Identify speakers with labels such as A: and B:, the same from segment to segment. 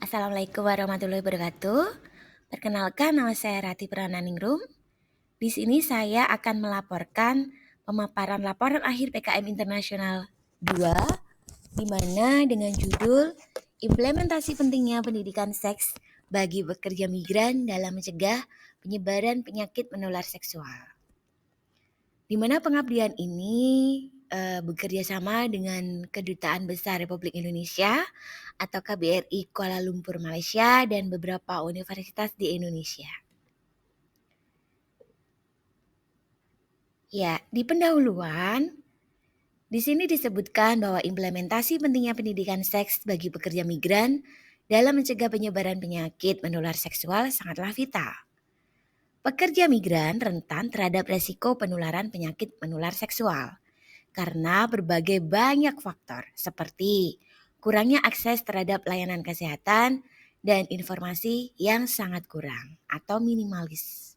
A: Assalamualaikum warahmatullahi wabarakatuh. Perkenalkan, nama saya Rati Prananingrum. Di sini saya akan melaporkan pemaparan laporan akhir PKM Internasional 2, di mana dengan judul Implementasi Pentingnya Pendidikan Seks bagi Pekerja Migran dalam Mencegah Penyebaran Penyakit Menular Seksual. Di mana pengabdian ini bekerja sama dengan Kedutaan Besar Republik Indonesia atau KBRI Kuala Lumpur, Malaysia, dan beberapa universitas di Indonesia. Ya, di pendahuluan, di sini disebutkan bahwa implementasi pentingnya pendidikan seks bagi pekerja migran dalam mencegah penyebaran penyakit menular seksual sangatlah vital. Pekerja migran rentan terhadap resiko penularan penyakit menular seksual karena berbagai banyak faktor seperti kurangnya akses terhadap layanan kesehatan dan informasi yang sangat kurang atau minimalis.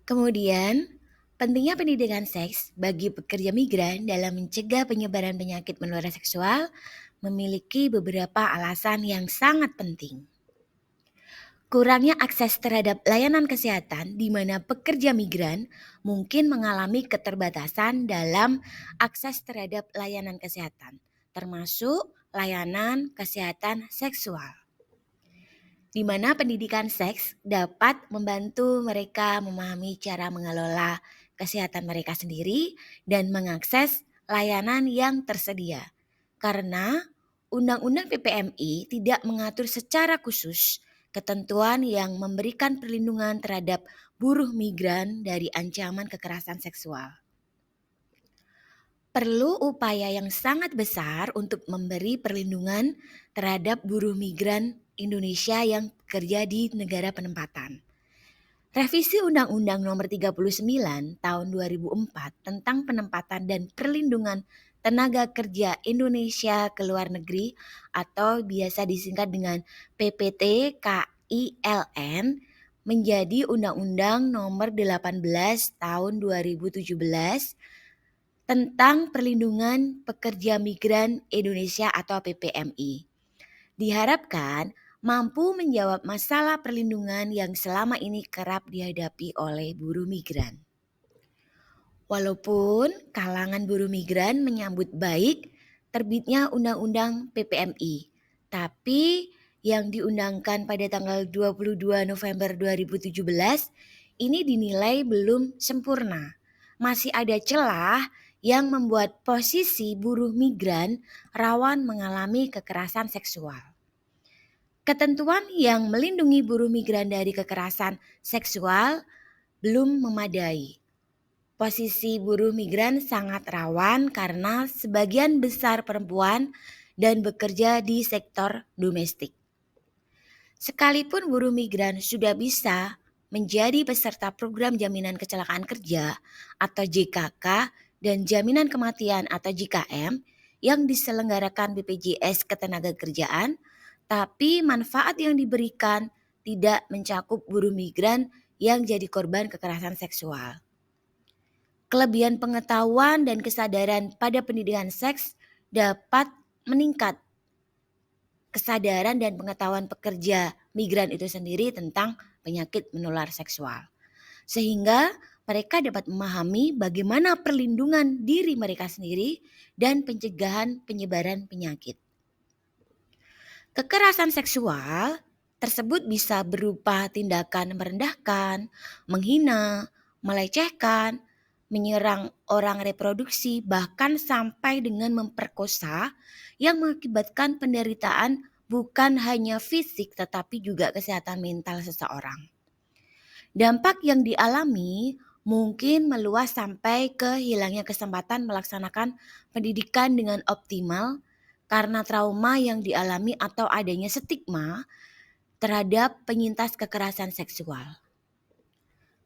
A: Kemudian, pentingnya pendidikan seks bagi pekerja migran dalam mencegah penyebaran penyakit menular seksual memiliki beberapa alasan yang sangat penting. Kurangnya akses terhadap layanan kesehatan di mana pekerja migran mungkin mengalami keterbatasan dalam akses terhadap layanan kesehatan, termasuk layanan kesehatan seksual. Di mana pendidikan seks dapat membantu mereka memahami cara mengelola kesehatan mereka sendiri dan mengakses layanan yang tersedia. Karena Undang-Undang PPMI tidak mengatur secara khusus ketentuan yang memberikan perlindungan terhadap buruh migran dari ancaman kekerasan seksual. Perlu upaya yang sangat besar untuk memberi perlindungan terhadap buruh migran Indonesia yang bekerja di negara penempatan. Revisi Undang-Undang Nomor 39 Tahun 2004 tentang penempatan dan perlindungan tenaga kerja Indonesia ke luar negeri atau biasa disingkat dengan PPT KILN menjadi Undang-Undang Nomor 18 Tahun 2017 tentang Perlindungan Pekerja Migran Indonesia atau PPMI. Diharapkan mampu menjawab masalah perlindungan yang selama ini kerap dihadapi oleh buruh migran. Walaupun kalangan buruh migran menyambut baik terbitnya Undang-Undang PPMI, tapi yang diundangkan pada tanggal 22 November 2017 ini dinilai belum sempurna. Masih ada celah yang membuat posisi buruh migran rawan mengalami kekerasan seksual. Ketentuan yang melindungi buruh migran dari kekerasan seksual belum memadai. Posisi buruh migran sangat rawan karena sebagian besar perempuan dan bekerja di sektor domestik. Sekalipun buruh migran sudah bisa menjadi peserta program jaminan kecelakaan kerja atau JKK dan jaminan kematian atau JKM yang diselenggarakan BPJS Ketenagakerjaan, tapi manfaat yang diberikan tidak mencakup buruh migran yang jadi korban kekerasan seksual. Kelebihan pengetahuan dan kesadaran pada pendidikan seks dapat meningkat kesadaran dan pengetahuan pekerja migran itu sendiri tentang penyakit menular seksual. Sehingga mereka dapat memahami bagaimana perlindungan diri mereka sendiri dan pencegahan penyebaran penyakit. Kekerasan seksual tersebut bisa berupa tindakan merendahkan, menghina, melecehkan, menyerang orang reproduksi, bahkan sampai dengan memperkosa yang mengakibatkan penderitaan bukan hanya fisik tetapi juga kesehatan mental seseorang. Dampak yang dialami mungkin meluas sampai ke hilangnya kesempatan melaksanakan pendidikan dengan optimal karena trauma yang dialami atau adanya stigma terhadap penyintas kekerasan seksual.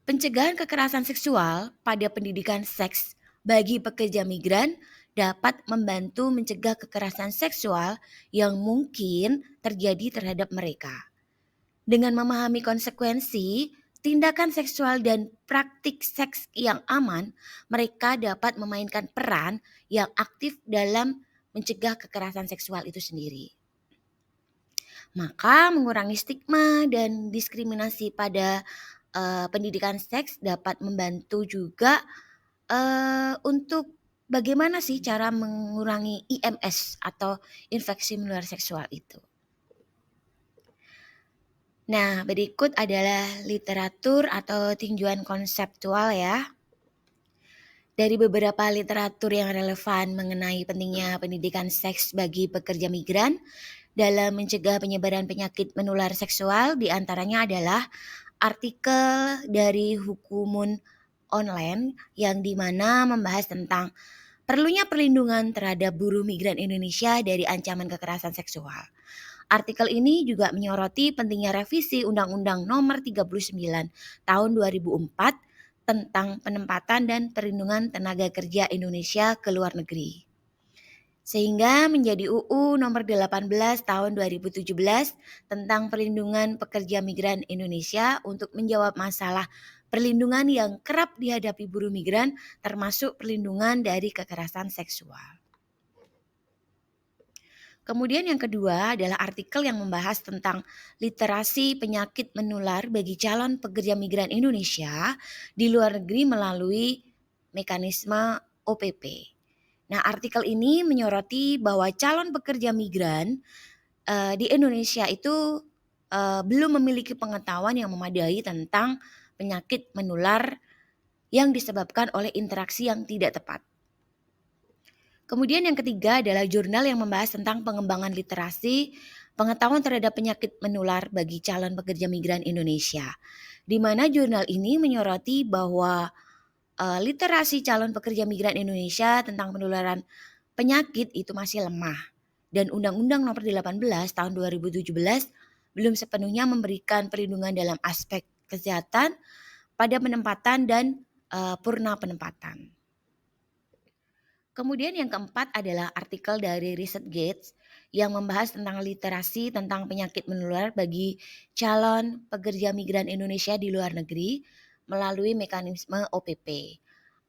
A: Pencegahan kekerasan seksual pada pendidikan seks bagi pekerja migran dapat membantu mencegah kekerasan seksual yang mungkin terjadi terhadap mereka. Dengan memahami konsekuensi, tindakan seksual dan praktik seks yang aman, mereka dapat memainkan peran yang aktif dalam mencegah kekerasan seksual itu sendiri. Maka mengurangi stigma dan diskriminasi pada pendidikan seks dapat membantu juga untuk bagaimana sih cara mengurangi IMS atau infeksi menular seksual itu. Nah, berikut adalah literatur atau tinjauan konseptual ya. Dari beberapa literatur yang relevan mengenai pentingnya pendidikan seks bagi pekerja migran dalam mencegah penyebaran penyakit menular seksual, diantaranya adalah artikel dari Hukumun Online yang dimana membahas tentang perlunya perlindungan terhadap buruh migran Indonesia dari ancaman kekerasan seksual. Artikel ini juga menyoroti pentingnya revisi Undang-Undang Nomor 39 Tahun 2004 tentang penempatan dan perlindungan tenaga kerja Indonesia ke luar negeri. Sehingga menjadi UU Nomor 18 Tahun 2017 tentang perlindungan pekerja migran Indonesia untuk menjawab masalah perlindungan yang kerap dihadapi buruh migran termasuk perlindungan dari kekerasan seksual. Kemudian yang kedua adalah artikel yang membahas tentang literasi penyakit menular bagi calon pekerja migran Indonesia di luar negeri melalui mekanisme OPP. Nah, artikel ini menyoroti bahwa calon pekerja migran di Indonesia itu belum memiliki pengetahuan yang memadai tentang penyakit menular yang disebabkan oleh interaksi yang tidak tepat. Kemudian yang ketiga adalah jurnal yang membahas tentang pengembangan literasi pengetahuan terhadap penyakit menular bagi calon pekerja migran Indonesia. Di mana jurnal ini menyoroti bahwa literasi calon pekerja migran Indonesia tentang penularan penyakit itu masih lemah. Dan Undang-Undang Nomor 18 Tahun 2017 belum sepenuhnya memberikan perlindungan dalam aspek kesehatan pada penempatan dan purna penempatan. Kemudian yang keempat adalah artikel dari ResearchGate yang membahas tentang literasi tentang penyakit menular bagi calon pekerja migran Indonesia di luar negeri melalui mekanisme OPP.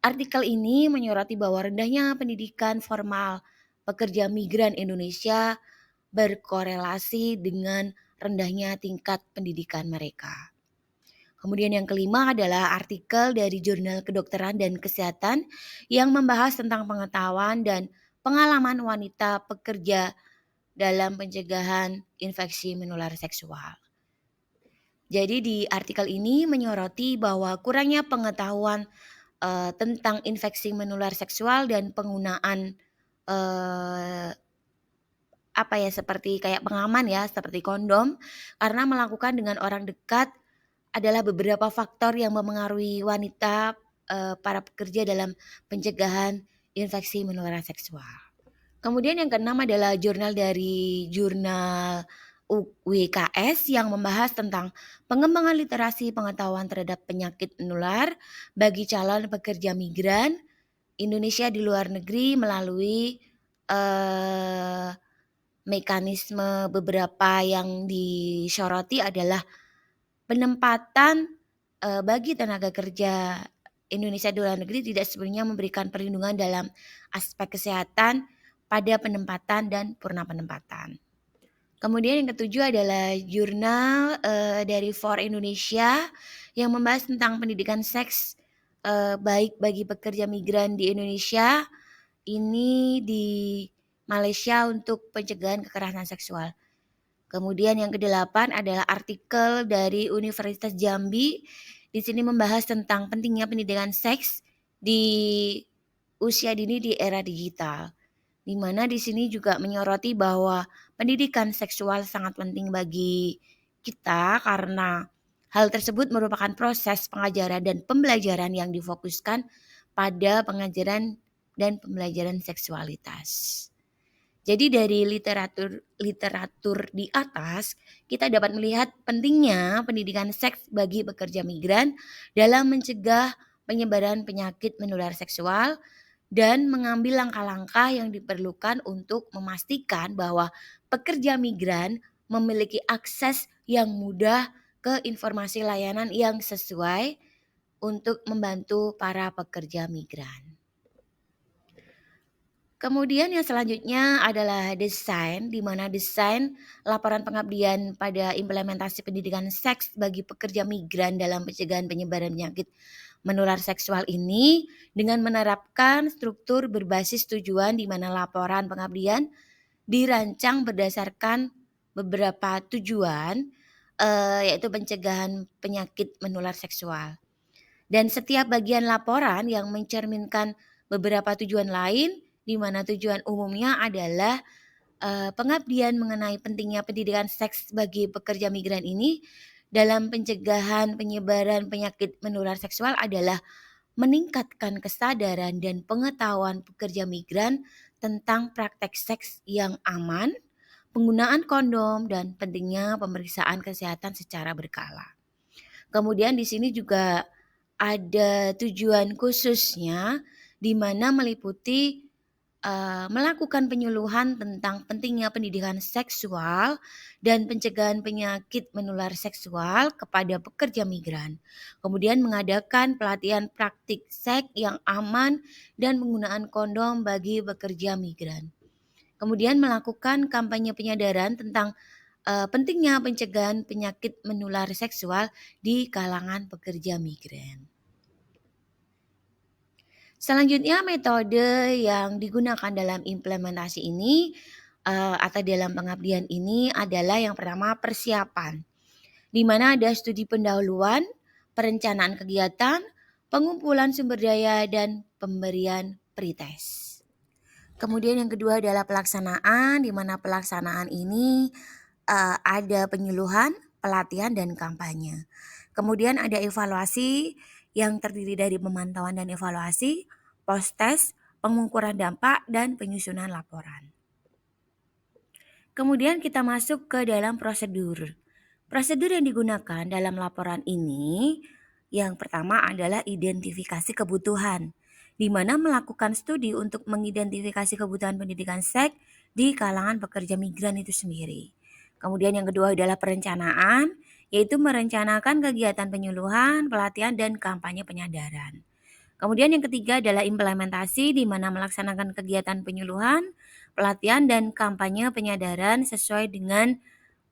A: Artikel ini menyoroti bahwa rendahnya pendidikan formal pekerja migran Indonesia berkorelasi dengan rendahnya tingkat pendidikan mereka. Kemudian yang kelima adalah artikel dari Jurnal Kedokteran dan Kesehatan yang membahas tentang pengetahuan dan pengalaman wanita pekerja dalam pencegahan infeksi menular seksual. Jadi di artikel ini menyoroti bahwa kurangnya pengetahuan tentang infeksi menular seksual dan penggunaan seperti kayak pengaman ya, seperti kondom karena melakukan dengan orang dekat adalah beberapa faktor yang memengaruhi wanita, para pekerja dalam pencegahan infeksi menular seksual. Kemudian yang keenam adalah jurnal UWKS yang membahas tentang pengembangan literasi pengetahuan terhadap penyakit menular bagi calon pekerja migran Indonesia di luar negeri melalui mekanisme beberapa yang disoroti adalah penempatan bagi tenaga kerja Indonesia di luar negeri tidak sepenuhnya memberikan perlindungan dalam aspek kesehatan pada penempatan dan purna penempatan. Kemudian yang ketujuh adalah jurnal dari For Indonesia yang membahas tentang pendidikan seks baik bagi pekerja migran di Indonesia, ini di Malaysia untuk pencegahan kekerasan seksual. Kemudian yang kedelapan adalah artikel dari Universitas Jambi. Di sini membahas tentang pentingnya pendidikan seks di usia dini di era digital. Di mana di sini juga menyoroti bahwa pendidikan seksual sangat penting bagi kita karena hal tersebut merupakan proses pengajaran dan pembelajaran yang difokuskan pada pengajaran dan pembelajaran seksualitas. Jadi dari literatur di atas kita dapat melihat pentingnya pendidikan seks bagi pekerja migran dalam mencegah penyebaran penyakit menular seksual dan mengambil langkah-langkah yang diperlukan untuk memastikan bahwa pekerja migran memiliki akses yang mudah ke informasi layanan yang sesuai untuk membantu para pekerja migran. Kemudian yang selanjutnya adalah desain, di mana desain laporan pengabdian pada implementasi pendidikan seks bagi pekerja migran dalam pencegahan penyebaran penyakit menular seksual ini dengan menerapkan struktur berbasis tujuan di mana laporan pengabdian dirancang berdasarkan beberapa tujuan, yaitu pencegahan penyakit menular seksual. Dan setiap bagian laporan yang mencerminkan beberapa tujuan lain, di mana tujuan umumnya adalah pengabdian mengenai pentingnya pendidikan seks bagi pekerja migran ini dalam pencegahan penyebaran penyakit menular seksual adalah meningkatkan kesadaran dan pengetahuan pekerja migran tentang praktek seks yang aman, penggunaan kondom, dan pentingnya pemeriksaan kesehatan secara berkala. Kemudian di sini juga ada tujuan khususnya di mana meliputi melakukan penyuluhan tentang pentingnya pendidikan seksual dan pencegahan penyakit menular seksual kepada pekerja migran. Kemudian mengadakan pelatihan praktik seks yang aman dan penggunaan kondom bagi pekerja migran. Kemudian melakukan kampanye penyadaran tentang pentingnya pencegahan penyakit menular seksual di kalangan pekerja migran. Selanjutnya metode yang digunakan dalam implementasi ini atau dalam pengabdian ini adalah yang pertama persiapan, di mana ada studi pendahuluan, perencanaan kegiatan, pengumpulan sumber daya, dan pemberian pretest. Kemudian yang kedua adalah pelaksanaan, di mana pelaksanaan ini ada penyuluhan, pelatihan, dan kampanye. Kemudian ada evaluasi yang terdiri dari pemantauan dan evaluasi, post-test, pengukuran dampak, dan penyusunan laporan. Kemudian kita masuk ke dalam prosedur. Prosedur yang digunakan dalam laporan ini yang pertama adalah identifikasi kebutuhan, di mana melakukan studi untuk mengidentifikasi kebutuhan pendidikan seks di kalangan pekerja migran itu sendiri. Kemudian yang kedua adalah perencanaan, yaitu merencanakan kegiatan penyuluhan, pelatihan, dan kampanye penyadaran. Kemudian yang ketiga adalah implementasi, di mana melaksanakan kegiatan penyuluhan, pelatihan, dan kampanye penyadaran sesuai dengan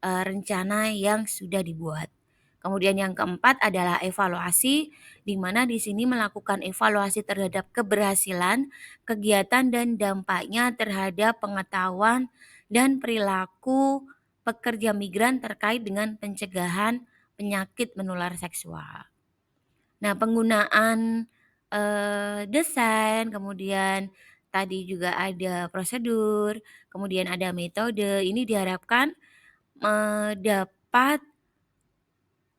A: rencana yang sudah dibuat. Kemudian yang keempat adalah evaluasi, di mana di sini melakukan evaluasi terhadap keberhasilan, kegiatan, dan dampaknya terhadap pengetahuan dan perilaku pekerja migran terkait dengan pencegahan penyakit menular seksual. Nah, penggunaan desain, kemudian tadi juga ada prosedur, kemudian ada metode. Ini diharapkan dapat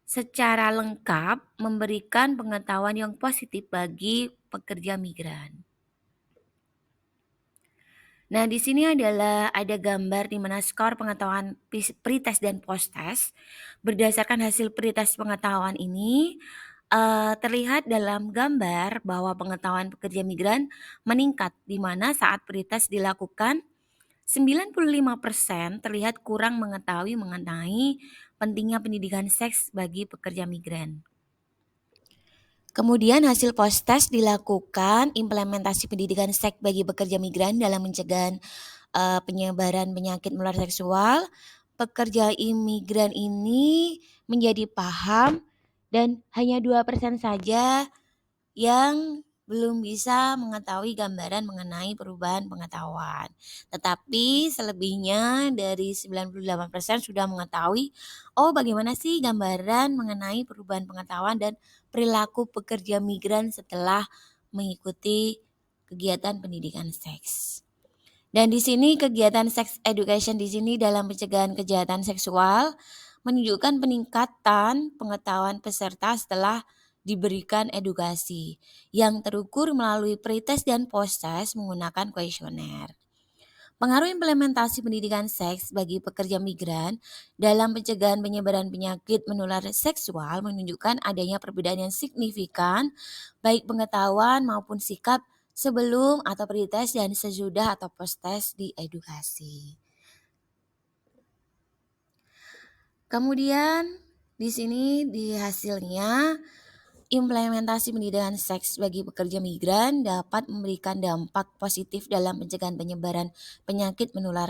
A: secara lengkap memberikan pengetahuan yang positif bagi pekerja migran. Nah, di sini adalah ada gambar di mana skor pengetahuan pretest dan post-test. Berdasarkan hasil pretest pengetahuan ini, terlihat dalam gambar bahwa pengetahuan pekerja migran meningkat, di mana saat pretest dilakukan 95% terlihat kurang mengetahui mengenai pentingnya pendidikan seks bagi pekerja migran. Kemudian hasil post-test dilakukan implementasi pendidikan seks bagi pekerja migran dalam mencegah penyebaran penyakit menular seksual. Pekerja imigran ini menjadi paham dan hanya 2% saja yang belum bisa mengetahui gambaran mengenai perubahan pengetahuan. Tetapi selebihnya dari 98% sudah mengetahui bagaimana sih gambaran mengenai perubahan pengetahuan dan perilaku pekerja migran setelah mengikuti kegiatan pendidikan seks. Dan di sini kegiatan sex education di sini dalam pencegahan kejahatan seksual menunjukkan peningkatan pengetahuan peserta setelah diberikan edukasi yang terukur melalui pretest dan post-test menggunakan kuesioner. Pengaruh implementasi pendidikan seks bagi pekerja migran dalam pencegahan penyebaran penyakit menular seksual menunjukkan adanya perbedaan yang signifikan baik pengetahuan maupun sikap sebelum atau pretest dan sesudah atau post-test di edukasi. Kemudian di sini di hasilnya Implementasi pendidikan seks bagi pekerja migran dapat memberikan dampak positif dalam pencegahan penyebaran penyakit menular